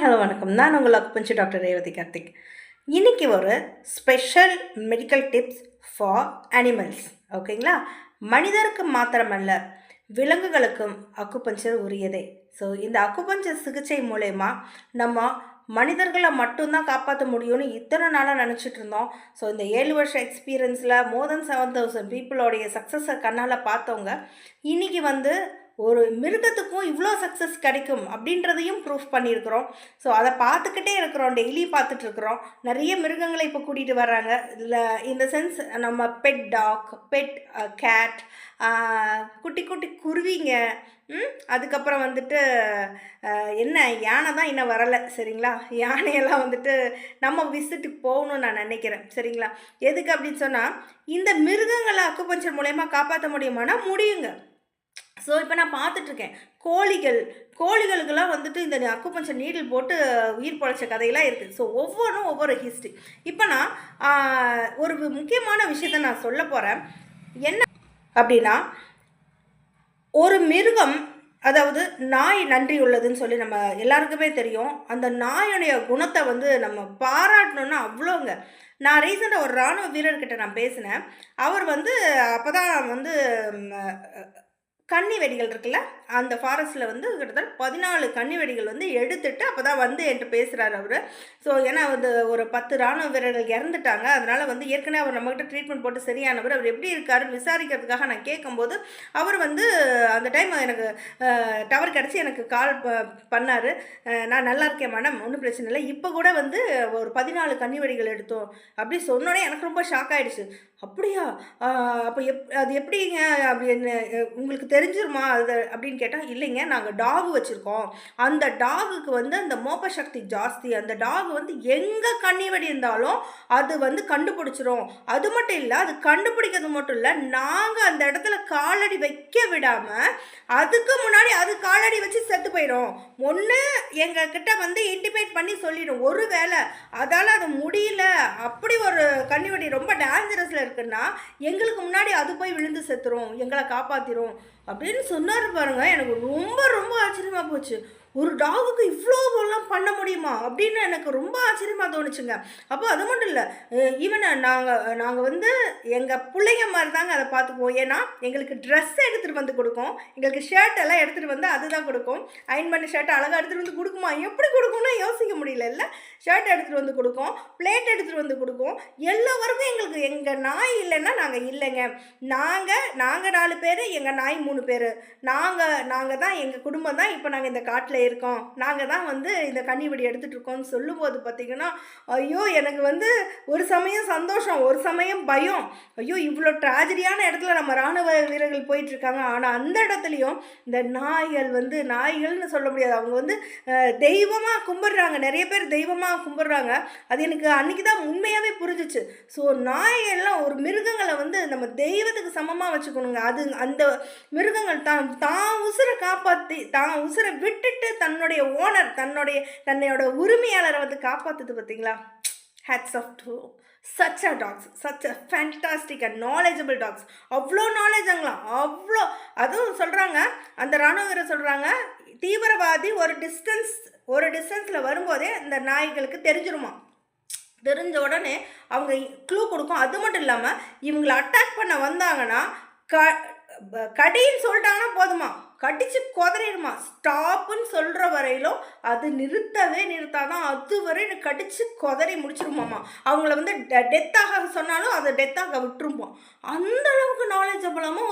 Hello வணக்கம். நான் உங்கள் அக்குபஞ்சர் டாக்டர் ரேவதி கார்த்திக். இன்றைக்கி ஒரு special medical tips for animals. ஓகேங்களா? மனிதருக்கு மாத்திரமல்ல, விலங்குகளுக்கும் அக்குபஞ்சர் உரியதே. ஸோ இந்த அக்குபஞ்சர் சிகிச்சை மூலயமா நம்ம மனிதர்களை மட்டும்தான் காப்பாற்ற முடியும்னு இத்தனை நாளாக நினச்சிட்டு இருந்தோம். ஸோ இந்த 7 வருஷம் எக்ஸ்பீரியன்ஸில் மோர் தென் 7,000 பீப்புளோடைய சக்ஸஸை கண்ணால் பார்த்தவங்க இன்றைக்கி ஒரு மிருகத்துக்கும் இவ்வளோ சக்ஸஸ் கிடைக்கும் அப்படின்றதையும் ப்ரூஃப் பண்ணியிருக்கிறோம். ஸோ அதை பார்த்துக்கிட்டே இருக்கிறோம், டெய்லி பார்த்துட்ருக்குறோம். நிறைய மிருகங்களை இப்போ கூட்டிகிட்டு வர்றாங்க. இல்லை இந்த சென்ஸ் நம்ம பெட் டாக், பெட் கேட், குட்டி குட்டி குருவிங்க, அதுக்கப்புறம் என்ன யானை தான் இன்னும் வரலை. சரிங்களா? யானையெல்லாம் நம்ம விசிட்டுக்கு போகணும்னு நான் நினைக்கிறேன். சரிங்களா? எதுக்கு அப்படின்னு சொன்னால், இந்த மிருகங்களை அக்குபஞ்சர் மூலயமா காப்பாற்ற முடியுமானா முடியுங்க. ஸோ இப்போ நான் பார்த்துட்ருக்கேன், கோழிகளுக்கெல்லாம் இந்த அக்குபஞ்சர் நீடில் போட்டு உயிர் பொழைச்ச கதையெல்லாம் இருக்குது. ஸோ ஒவ்வொன்றும் ஒவ்வொரு ஹிஸ்ட்ரி. இப்போ நான் ஒரு முக்கியமான விஷயத்த நான் சொல்ல போகிறேன். என்ன அப்படின்னா, ஒரு மிருகம், அதாவது நாய் நன்றி உள்ளதுன்னு சொல்லி நம்ம எல்லாருக்குமே தெரியும். அந்த நாயுடைய குணத்தை நம்ம பாராட்டணுன்னா அவ்வளோங்க. நான் ரீசெண்டாக ஒரு இராணுவ வீரர்கிட்ட நான் பேசினேன். அவர் அப்போ தான் கன்னி வெடிகள் இருக்குல்ல, அந்த ஃபாரஸ்ட்டில் கிட்டத்தட்ட 14 கன்னி வெடிகள் எடுத்துட்டு அப்போ தான் என்கிட்ட பேசுகிறாரு அவர். ஸோ ஏன்னா ஒரு 10 இராணுவ வீரர்கள் இறந்துட்டாங்க. அதனால் ஏற்கனவே அவர் நம்மகிட்ட ட்ரீட்மெண்ட் போட்டு சரியானவர். அவர் எப்படி இருக்காருன்னு விசாரிக்கிறதுக்காக நான் கேட்கும்போது அவர் அந்த டைம் எனக்கு டவர் கிடச்சி எனக்கு கால் பண்ணார். நான் நல்லா இருக்கேன் மேடம், ஒன்றும் பிரச்சனை இல்லை. இப்போ கூட ஒரு 14 கன்னி வெடிகள் எடுத்தோம் அப்படி சொன்னோடனே எனக்கு ரொம்ப ஷாக் ஆகிடுச்சு. அப்படியா? அப்போ அது எப்படிங்க அப்படின்னு உங்களுக்கு தெரிஞ்சிருமா அது அப்படின்னு கேட்டால், இல்லைங்க, நாங்கள் டாக் வச்சுருக்கோம். அந்த டாகுக்கு அந்த மோப்ப சக்தி ஜாஸ்தி. அந்த டாக் எங்கே கண்ணி வெடி இருந்தாலும் அது கண்டுபிடிச்சிரும். அது மட்டும் இல்லை, அது கண்டுபிடிக்கிறது மட்டும் இல்லை, நாங்கள் அந்த இடத்துல காலடி வைக்க விடாமல் அதுக்கு முன்னாடி அது காலடி வச்சு செத்து போயிடும். ஒன்று எங்ககிட்ட இன்டிமேட் பண்ணி சொல்லிடும். ஒரு வேளை அதால் அது முடியல, அப்படி ஒரு கண்ணி வெடி ரொம்ப டேஞ்சரஸில் இருக்குன்னா எங்களுக்கு முன்னாடி அது போய் விழுந்து செத்துரும், எங்களை காப்பாற்றிரும் அப்படின்னு சொன்னார் பாருங்க. எனக்கு ரொம்ப ரொம்ப ஆச்சரியமாக போச்சு. ஒரு டாகுக்கு இவ்வளோலாம் பண்ண முடியுமா அப்படின்னு எனக்கு ரொம்ப ஆச்சரியமாக தோணுச்சுங்க. அப்போ அது மட்டும் இல்லை, ஈவன் நாங்கள் எங்கள் பிள்ளைங்க மாதிரி தாங்க அதை பார்த்துக்குவோம். ஏன்னா எங்களுக்கு ட்ரெஸ் எடுத்துகிட்டு கொடுக்கும், எங்களுக்கு ஷர்ட் எல்லாம் எடுத்துகிட்டு அதுதான் கொடுக்கும். அயன் பண்ண ஷர்ட் அழகாக எடுத்துகிட்டு கொடுக்குமா? எப்படி கொடுக்கும்னா யோசிக்க முடியல. இல்லை, ஷர்ட் எடுத்துகிட்டு கொடுக்கும், பிளேட் எடுத்துகிட்டு கொடுக்கும். எல்லாருக்கும் எங்களுக்கு எங்கள் நாய் இல்லைன்னா நாங்கள் இல்லைங்க. நாங்கள் 4 பேர், எங்கள் நாய் 3 பேர். நாங்கள் தான், எங்கள் குடும்பம் தான் இப்போ நாங்கள் இந்த காட்டில் இருக்கோம். நாங்கள் தான் இந்த கன்னிவெடி எடுத்துகிட்டு இருக்கோம்னு சொல்லும்போது பார்த்திங்கன்னா, ஐயோ, எனக்கு ஒரு சமயம் சந்தோஷம், ஒரு சமயம் பயம். ஐயோ, இவ்வளோ ட்ராஜடியான இடத்துல நம்ம இராணுவ வீரர்கள் போயிட்டுருக்காங்க. ஆனால் அந்த இடத்துலையும் இந்த நாய்கள்னு சொல்ல முடியாது, அவங்க தெய்வமாக கும்பிட்றாங்க. நிறைய பேர் தெய்வமாக கும்பிட்றாங்க. அது எனக்கு அன்றைக்கி தான் உண்மையாகவே புரிஞ்சிச்சு. ஸோ நாய்கள்லாம் ஒரு மிருகங்களை நம்ம தெய்வத்துக்கு சமமாக வச்சுக்கணுங்க. அது அந்த மிருகங்கள் தான் உசுரை காப்பாற்றி, தான் உசுரை விட்டுட்டு தன்னுடைய ஓனர், தன்னையோட உரிமையாளரை காப்பாற்றுது. பார்த்தீங்களா? Hats off to such a dogs, such a fantastic and knowledgeable dogs. அவ்வளோ நாலேஜாங்களா, அவ்வளோ. அதுவும் சொல்கிறாங்க, அந்த இராணுவ வீரர் சொல்கிறாங்க, தீவிரவாதி ஒரு டிஸ்டன்ஸில் வரும்போதே இந்த நாய்களுக்கு தெரிஞ்சிருமா. தெரிஞ்ச உடனே அவங்க க்ளூ கொடுக்கும். அது மட்டும் இல்லாமல் இவங்களை அட்டாக் பண்ண வந்தாங்கன்னா கடின்னு சொல்லிட்டாங்கன்னா போதுமா, கடிச்சு கொதறிடுமா. ஸ்டாப்புன்னு சொல்கிற வரையிலும் அது நிறுத்தாதான், அதுவரை கடிச்சு கொதறி முடிச்சிருமாம்மா. அவங்கள டெத்தாக சொன்னாலும் அதை டெத்தாக விட்டுருமா. அந்த அளவுக்கு நாலேஜபிளாமல்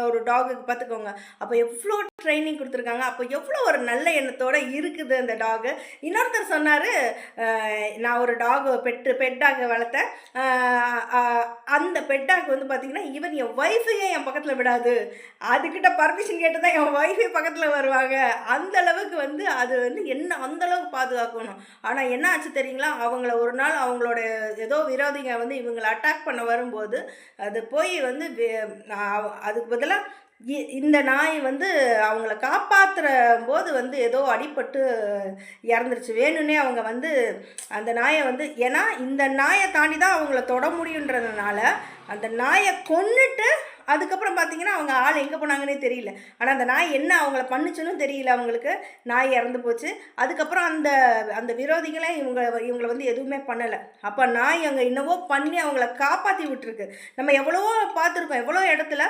ஒரு டாகுக்கு பார்த்துக்கோங்க. அப்போ எவ்வளோ ட்ரைனிங் கொடுத்துருக்காங்க, அப்போ எவ்வளோ ஒரு நல்ல எண்ணத்தோடு இருக்குது அந்த டாகு. இன்னொருத்தர் சொன்னார், நான் ஒரு பெட் டாகை வளர்த்தேன். அந்த பெட் டாக் பார்த்திங்கன்னா, ஈவன் என் ஒய்ஃபையே என் பக்கத்தில் விடாது. அதுக்கிட்ட பர்மிஷன் கேட்டு தான் என் ஒய்ஃபே பக்கத்தில் வருவாங்க. அந்த அளவுக்கு அது என்ன அந்த அளவுக்கு பாதுகாக்கணும். ஆனால் என்ன ஆச்சு தெரியுங்களா, அவங்கள ஒரு நாள் அவங்களோட ஏதோ விரோதிங்க இவங்களை அட்டாக் பண்ண வரும்போது அது போய் அதுக்கு பதிலாக இந்த நாய் அவங்கள காப்பாற்றுற போது ஏதோ அடிபட்டு இறந்துருச்சு. வேணும்னே அவங்க அந்த நாயை ஏன்னா இந்த நாயை தாண்டி தான் அவங்கள தொட முடியுன்றதுனால அந்த நாயை கொன்னுட்டு அதுக்கப்புறம் பார்த்தீங்கன்னா அவங்க ஆள் எங்கே போனாங்கன்னே தெரியல. ஆனால் அந்த நாய் என்ன அவங்கள பண்ணுச்சுன்னு தெரியல அவங்களுக்கு. நாய் இறந்து போச்சு. அதுக்கப்புறம் அந்த அந்த விரோதிகளே இவங்களை வந்து எதுவுமே பண்ணலை. அப்போ நாய் அங்கே என்னவோ பண்ணி அவங்கள காப்பாற்றி விட்டுருக்கு. நம்ம எவ்வளவோ பார்த்துருக்கோம், எவ்வளோ இடத்துல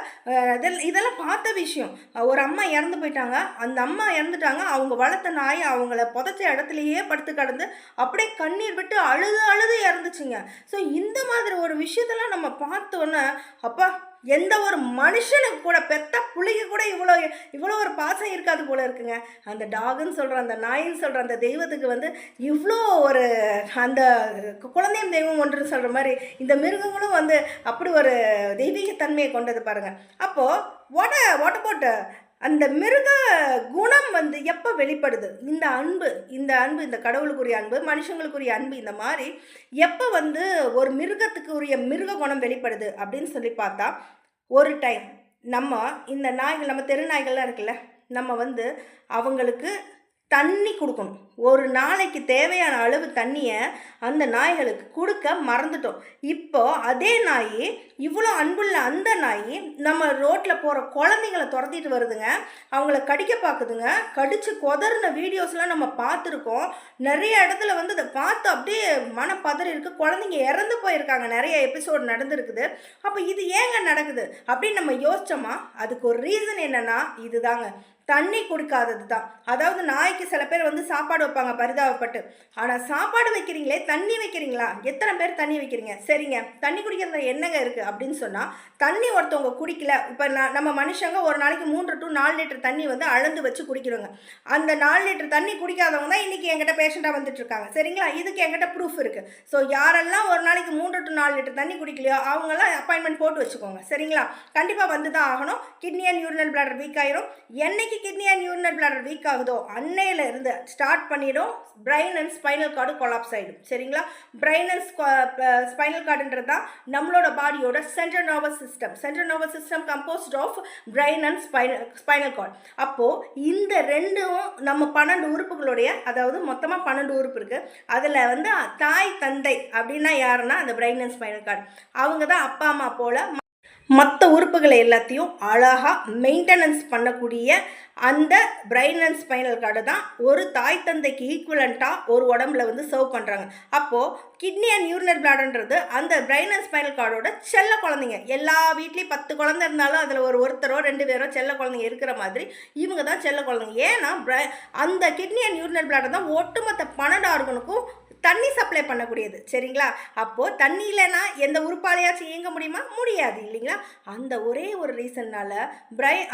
இதெல்லாம் பார்த்த விஷயம். ஒரு அம்மா இறந்து போயிட்டாங்க, அந்த அம்மா இறந்துட்டாங்க, அவங்க வளர்த்த நாய் அவங்கள புதைச்ச இடத்துலையே படுத்து கிடந்து அப்படியே கண்ணீர் விட்டு அழுது அழுது இறந்துச்சுங்க. ஸோ இந்த மாதிரி ஒரு விஷயத்தெல்லாம் நம்ம பார்த்தோன்னே அப்பா, எந்த ஒரு மனுஷனுக்கு கூட, பெத்த புள்ளிக்கு கூட இவ்வளோ ஒரு பாசம் இருக்காது போல இருக்குங்க. அந்த டாகுன்னு சொல்கிற, அந்த நாயின்னு சொல்கிற அந்த தெய்வத்துக்கு வந்து இவ்வளோ ஒரு அந்த குழந்தையும் தெய்வம் ஒன்றுன்னு சொல்கிற மாதிரி இந்த மிருகங்களும் வந்து அப்படி ஒரு தெய்வீகத்தன்மையை கொண்டது பாருங்கள். அப்போது வாட் அபவுட் அந்த மிருக குணம் வந்து எப்போ வெளிப்படுது? இந்த அன்பு இந்த கடவுளுக்குரிய அன்பு, மனுஷங்களுக்குரிய அன்பு, இந்த மாதிரி எப்போ வந்து ஒரு மிருகத்துக்கு உரிய மிருக குணம் வெளிப்படுது அப்படின்னு சொல்லி பார்த்தா, ஒரு டைம் இந்த நாய்கள், நம்ம தெரு நாய்கள்லாம் இருக்குல்ல, நம்ம வந்து அவங்களுக்கு தண்ணி கொடுக்கணும். ஒரு நாளைக்கு தேவையான அளவு தண்ணியை அந்த நாய்களுக்கு கொடுக்க மறந்துட்டோம். இப்போ அதே நாய், இவ்வளோ அன்புள்ள அந்த நாய் நம்ம ரோட்டில் போகிற குழந்தைங்களை துரத்திட்டு வருதுங்க, அவங்கள கடிக்க பார்க்குதுங்க. கடித்து கொதறின வீடியோஸ்லாம் நம்ம பார்த்துருக்கோம். நிறைய இடத்துல வந்து அதை பார்த்து அப்படியே மனப்பதறி இருக்குது. குழந்தைங்க இறந்து போயிருக்காங்க, நிறைய எபிசோடு நடந்துருக்குது. அப்போ இது ஏங்க நடக்குது அப்படின்னு நம்ம யோசிச்சோமா? அதுக்கு ஒரு ரீசன் என்னென்னா இதுதாங்க, தண்ணி கொடுக்காதது தான். அதாவது நாய்க்கு சில பேர் வந்து சாப்பாடு வைப்பாங்க பரிதாபப்பட்டு, ஆனால் சாப்பாடு வைக்கிறீங்களே, தண்ணி வைக்கிறீங்களா? எத்தனை பேர் தண்ணி வைக்கிறீங்க? சரிங்க, தண்ணி குடிக்கிறதுல என்னங்க இருக்குது அப்படின்னு சொன்னால், தண்ணி ஒருத்தவங்க குடிக்கல, இப்போ நம்ம மனுஷங்க ஒரு நாளைக்கு 3 to 4 லிட்டர் தண்ணி வந்து அளந்து வச்சு குடிக்கிறோங்க. அந்த 4 லிட்டர் தண்ணி குடிக்காதவங்க தான் இன்றைக்கி என்கிட்ட பேஷண்ட்டாக வந்துட்டுருக்காங்க. சரிங்களா? இதுக்கு என்கிட்ட ப்ரூஃப் இருக்குது. ஸோ யாரெல்லாம் ஒரு நாளைக்கு 3 to 4 லிட்டர் தண்ணி குடிக்கலையோ அவங்களாம் அப்பாயின்மெண்ட் போட்டு வச்சுக்கோங்க. சரிங்களா? கண்டிப்பாக வந்து தான் ஆகணும். Kidney and urinal bladder weak ஆயிரும். என்னைக்கு kidney and urinal bladder weak ஆகுதோ அன்னையில இருந்து ஸ்டார்ட் பண்ணிடும் brain and spinal cord collapse ஆகிடும். சரிங்களா? பிரெயின் அண்ட் ஸ்பைனல் கார்டுன்றது தான் நம்மளோட பாடியோட central nervous system composed of brain and spinal cord. அப்போது இந்த ரெண்டும் நம்ம 12 உறுப்புகளுடைய, அதாவது மொத்தமாக 12 உறுப்பு இருக்குது. அதில் வந்து தாய் தந்தை அப்படின்னா யாருன்னா அந்த பிரெயின் அண்ட் ஸ்பைனல் கார்டு. அவங்க தான் அப்பா அம்மா போல் மற்ற உறுப்புகளை எல்லாத்தையும் அழகாக மெயின்டெனன்ஸ் பண்ணக்கூடிய அந்த பிரெயின் அண்ட் ஸ்பைனல் கார்டு தான் ஒரு தாய் தந்தைக்கு ஈக்குவலண்ட்டாக ஒரு உடம்புல வந்து சர்வ் பண்ணுறாங்க. அப்போது கிட்னி அண்ட் யூரினல் பிளாடர்ன்றது அந்த பிரெயின் அண்ட் ஸ்பைனல் கார்டோட செல்ல குழந்தைங்க. எல்லா வீட்லேயும் 10 குழந்தை இருந்தாலும் அதில் ஒருத்தரோ 2 பேரோ செல்ல குழந்தைங்க இருக்கிற மாதிரி இவங்க தான் செல்ல குழந்தைங்க. ஏன்னா அந்த கிட்னி அண்ட் யூரினல் பிளாடர் தான் ஒட்டுமொத்த 12 ஆர்கனுக்கும் தண்ணி சப்ளை பண்ணக்கூடியது. சரிங்களா? அப்போது தண்ணி இல்லைன்னா எந்த உறுப்பாலையாச்சும் இயங்க முடியுமா? முடியாது இல்லைங்களா? அந்த ஒரே ஒரு ரீசன்னால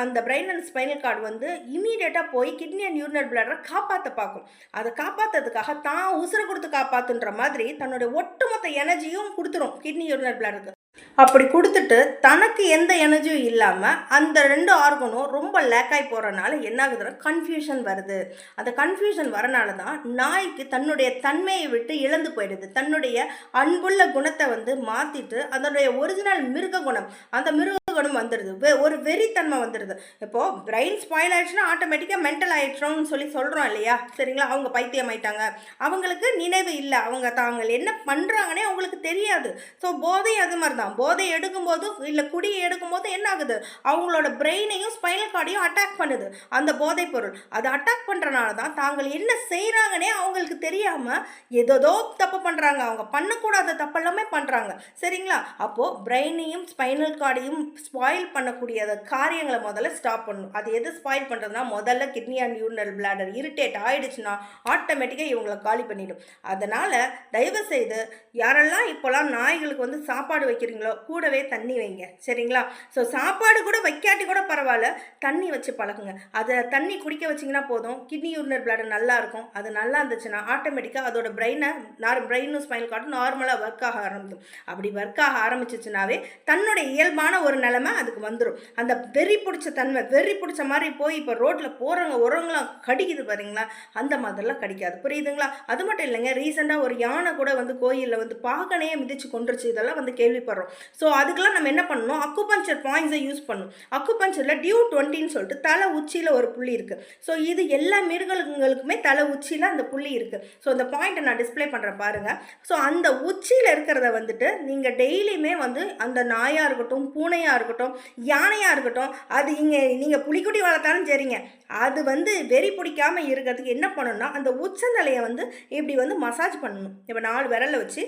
அந்த பிரெயின் அண்ட் ஸ்பைனல் கார்டு வந்து இமீடியட்டாக போய் கிட்னி அண்ட் யூரினல் பிளாடரை காப்பாற்ற பார்க்கும். அதை காப்பாற்றுறதுக்காக தான் உசுரை கொடுத்து காப்பாற்றுன்ற மாதிரி தன்னுடைய ஒட்டுமொத்த எனர்ஜியும் கொடுத்துரும் கிட்னி யூரினல் பிளாடருக்கு. அப்படி கொடுத்துட்டு தனக்கு எந்த எனர்ஜியும் இல்லாமல் அந்த 2 ஆர்கனும் ரொம்ப லேக்காகி போகிறனால என்ன ஆகுதுன்னா கன்ஃபியூஷன் வருது. அந்த கன்ஃபியூஷன் வரனால தான் நாய்க்கு தன்னுடைய தன்மையை விட்டு இழந்து போயிடுது. தன்னுடைய அன்புள்ள குணத்தை வந்து மாற்றிட்டு அதனுடைய ஒரிஜினல் மிருக குணம், அந்த மிருக குணம் வந்துடுது. ஒரு வெறித்தன்மை வந்துடுது. இப்போது பிரெயின் ஸ்பாயில் ஆயிடுச்சுன்னா ஆட்டோமேட்டிக்காக மென்டல் ஆயிடுச்சோன்னு சொல்கிறோம் இல்லையா? சரிங்களா? அவங்க பைத்தியம் ஆயிட்டாங்க, அவங்களுக்கு நினைவு இல்லை, அவங்க தாங்கள் என்ன பண்ணுறாங்கன்னே அவங்களுக்கு தெரியாது. ஸோ போதை அது மாதிரி தான். போதை எடுக்கும்போது இல்லை குடியை எடுக்கும்போது என்ன ஆகுது? அவங்களோட பிரெயினையும் ஸ்பைனல் கார்டையும் அட்டாக் பண்ணுது அந்த போதைப் பொருள். அது அட்டாக் பண்ணுறனால தான் தாங்கள் என்ன செய்கிறாங்கன்னே அவங்களுக்கு தெரியாமல் ஏதோ தப்பு பண்ணுறாங்க. அவங்க பண்ணக்கூடாத தப்பெல்லாமே பண்ணுறாங்க. சரிங்களா? அப்போது பிரெயினையும் ஸ்பைனல் கார்டையும் ஸ்பாயில் பண்ணக்கூடிய காரியங்களை முதல்ல ஸ்டாப் பண்ணணும். அது எது ஸ்பாயில் பண்ணுறதுனா முதல்ல kidney and urinal bladder irritate ஆகிடுச்சுன்னா ஆட்டோமேட்டிக்காக இவங்களை காலி பண்ணிடும். அதனால் தயவுசெய்து யாரெல்லாம் இப்போலாம் நாய்களுக்கு வந்து சாப்பாடு வைக்கிறீங்களோ கூடவே தண்ணி வைங்க. சரிங்களா? ஸோ சாப்பாடு கூட வைக்காட்டி கூட பரவாயில்ல, தண்ணி வச்சு பழகுங்க. அதை தண்ணி குடிக்க வச்சிங்கன்னா போதும், கிட்னி யூரினல் பிளாடர் நல்லா இருக்கும். அது நல்லா இருந்துச்சுன்னா ஆட்டோமேட்டிக்காக அதோட பிரெயினும் ஸ்பைனல் கார்டும் நார்மலாக ஒர்க் ஆக ஆரம்பிக்கும். அப்படி ஒர்க் ஆக ஆரம்பிச்சிச்சுனாவே தன்னுடைய இயல்பான ஒரு நிலைமை அதுக்கு வந்துடும். அந்த வெறி பிடிச்ச தன்மை, வெறி பிடிச்ச மாதிரி போய் இப்போ ரோட்டில் போகிறவங்க ஒருவங்களாம் கடிக்குது பாருங்களா, அந்த மாதிரிலாம் கடிக்காது. புரியுதுங்களா? அது மட்டும் இல்லைங்க, ரீசெண்டாக ஒரு யானை கூட வந்து கோயிலில் வந்து பாகனையே மிதிச்சு கொண்டுருச்சு. இதெல்லாம் வந்து கேள்விப்படுறோம். ஸோ அதுக்கெல்லாம் நம்ம என்ன பண்ணணும், அக்குபஞ்சர் பாயிண்ட்ஸை யூஸ் பண்ணணும். அக்குபஞ்சரில் டியூ 20ன்னு சொல்லிட்டு தலை உச்சியில் ஒரு புள்ளி இருக்குது. ஸோ இது எல்லா மிருகங்களுக்குமே தலை உச்சியில் அந்த புள்ளி இருக்குது. ஸோ அந்த பாயிண்ட்டை நான் டிஸ்பிளே பண்ணுறேன் பாருங்கள். ஸோ அந்த உச்சியில் இருக்கிறத வந்துட்டு நீங்கள் டெய்லியுமே வந்து அந்த நாயாக இருக்கட்டும், பூனையாக இருக்கட்டும், யானையாக இருக்கட்டும், அது இங்கே நீங்கள் புலிக்குட்டி வளர்த்தாலும் சரிங்க, அது வந்து வெறி பிடிக்காமல் இருக்கிறதுக்கு என்ன பண்ணணும்னா அந்த உச்சந்தலையை வந்து இப்படி வந்து மசாஜ் பண்ணணும். இப்போ 4 விரலை வச்சு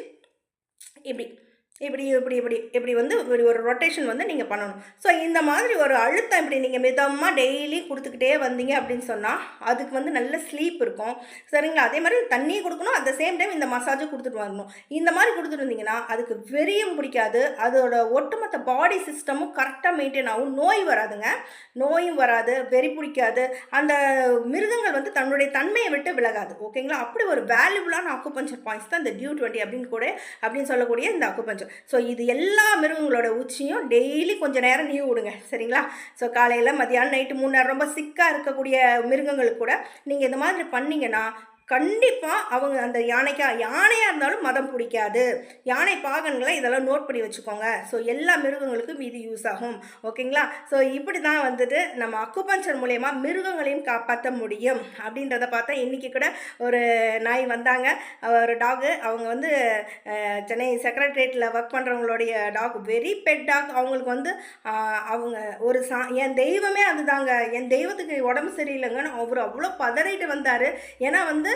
இப்படி இப்படி இப்படி இப்படி இப்படி வந்து இப்படி ஒரு ரொட்டேஷன் வந்து நீங்கள் பண்ணணும். ஸோ இந்த மாதிரி ஒரு அழுத்தம் இப்படி நீங்கள் மிதமாக டெய்லி கொடுத்துக்கிட்டே வந்தீங்க அப்படின்னு சொன்னால் அதுக்கு வந்து நல்ல ஸ்லீப் இருக்கும். சரிங்களா? அதே மாதிரி தண்ணி கொடுக்கணும், அட் த சேம் டைம் இந்த மசாஜும் கொடுத்துட்டு வரணும். இந்த மாதிரி கொடுத்துட்டு வந்தீங்கன்னா அதுக்கு வெறியும் பிடிக்காது, அதோட ஒட்டுமொத்த பாடி சிஸ்டமும் கரெக்டாக மெயின்டைன் ஆகும், நோய் வராதுங்க, நோயும் வராது, வெறி பிடிக்காது, அந்த மிருகங்கள் வந்து தன்னுடைய தன்மையை விட்டு விலகாது. ஓகேங்களா? அப்படி ஒரு வேல்யூபுளான அக்குபஞ்சர் பாயிண்ட்ஸ் தான் இந்த டியூ 20 அப்படின்னு சொல்லக்கூடிய இந்த அக்குபஞ்சர். ஸோ இது எல்லா மிருகங்களோட உச்சியும் டெய்லி கொஞ்சம் நேரம் நீ விடுங்க. சரிங்களா? ஸோ காலையில், மதியானம், நைட்டு 3 நேரம் ரொம்ப சிக்காக இருக்கக்கூடிய மிருகங்களுக்கு கூட நீங்கள் இந்த மாதிரி பண்ணிங்கன்னா கண்டிப்பாக அவங்க அந்த யானையாக இருந்தாலும் மதம் பிடிக்காது. யானை பாகன்களை இதெல்லாம் நோட் பண்ணி வச்சுக்கோங்க. ஸோ எல்லா மிருகங்களுக்கும் இது யூஸ் ஆகும். ஓகேங்களா? ஸோ இப்படி தான் வந்துட்டு நம்ம அக்குபஞ்சர் மூலயமா மிருகங்களையும் காப்பாற்ற முடியும் அப்படின்றத பார்த்தா. இன்றைக்கி கூட ஒரு நாய் வந்தாங்க, ஒரு டாகு. அவங்க வந்து சென்னை செக்ரட்டரியேட்டில் ஒர்க் பண்ணுறவங்களுடைய டாக், வெரி பெட் டாக். அவங்களுக்கு வந்து அவங்க ஒரு என் தெய்வமே அதுதாங்க, என் தெய்வத்துக்கு உடம்பு சரியில்லைங்கன்னு அவர் அவ்வளோ பதறிட்டு வந்தார். ஏன்னா வந்து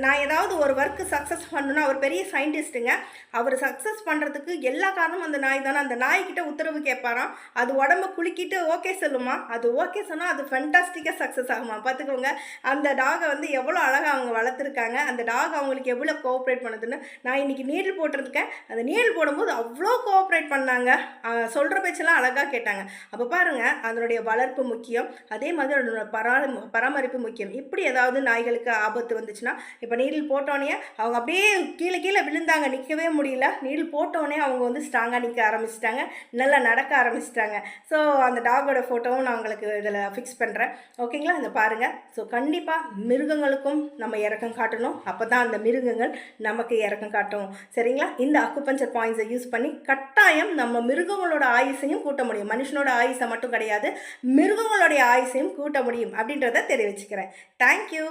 நான் ஏதாவது ஒரு ஒர்க்கு சக்ஸஸ் பண்ணணும்னா, அவர் பெரிய சயின்டிஸ்ட்டுங்க, அவர் சக்ஸஸ் பண்ணுறதுக்கு எல்லா காரணமும் அந்த நாய் தானே. அந்த நாய்கிட்ட உத்தரவு கேட்பாராம், அது உடம்பு குலுக்கிட்டு ஓகே சொல்லுமா, அது ஓகே சொன்னால் அது ஃபென்டாஸ்டிக்காக சக்ஸஸ் ஆகுமா. பார்த்துக்கோங்க அந்த டாகை வந்து எவ்வளோ அழகாக அவங்க வளர்த்துருக்காங்க, அந்த டாக் அவங்களுக்கு எவ்வளோ கோஆப்ரேட் பண்ணுதுன்னு. நான் இன்றைக்கி நீடில் போட்டிருக்கேன், அந்த நீடில் போடும்போது அவ்வளோ கோஆப்ரேட் பண்ணாங்க, சொல்கிற பேச்செல்லாம் அழகாக கேட்டாங்க. அப்போ பாருங்கள், அதனுடைய வளர்ப்பு முக்கியம், அதே மாதிரி அதனோட பராமரிப்பு முக்கியம். இப்படி ஏதாவது நாய்களுக்கு ஆபத்து வந்துச்சுன்னா, இப்போ நீடில் போட்டோன்னே அவங்க அப்படியே கீழே விழுந்தாங்க, நிற்கவே முடியல. நீடில் போட்டோன்னே அவங்க வந்து ஸ்ட்ராங்காக நிற்க ஆரம்பிச்சிட்டாங்க, நல்லா நடக்க ஆரம்பிச்சிட்டாங்க. ஸோ அந்த டாகோட ஃபோட்டோவும் நான் உங்களுக்கு இதில் ஃபிக்ஸ் பண்ணுறேன். ஓகேங்களா? இதை பாருங்கள். ஸோ கண்டிப்பாக மிருகங்களுக்கும் நம்ம இறக்கம் காட்டணும், அப்போ தான் அந்த மிருகங்கள் நமக்கு இறக்கம் காட்டும். சரிங்களா? இந்த அக்குபஞ்சர் பாயிண்ட்ஸை யூஸ் பண்ணி கட்டாயம் நம்ம மிருகங்களோட ஆயுசையும் கூட்ட முடியும். மனுஷனோட ஆயுசை மட்டும் கிடையாது, மிருகங்களுடைய ஆயுசையும் கூட்ட முடியும் அப்படின்றத தெரிவிச்சுக்கிறேன். தேங்க்யூ.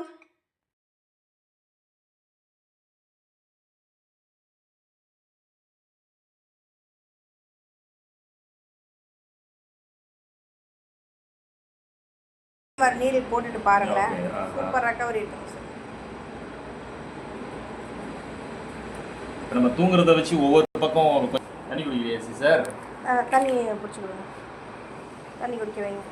நீரில் போட்டுட்டு பாருங்களேன், சூப்பர் ரெக்கவரி இருக்கும் சார். நம்ம தூங்குறத வச்சு ஒவ்வொரு பக்கம் தண்ணி குடிக்கிறீங்க சார்? தண்ணி பிடிச்சி கொடுங்க, தண்ணி குடிக்க வைங்க.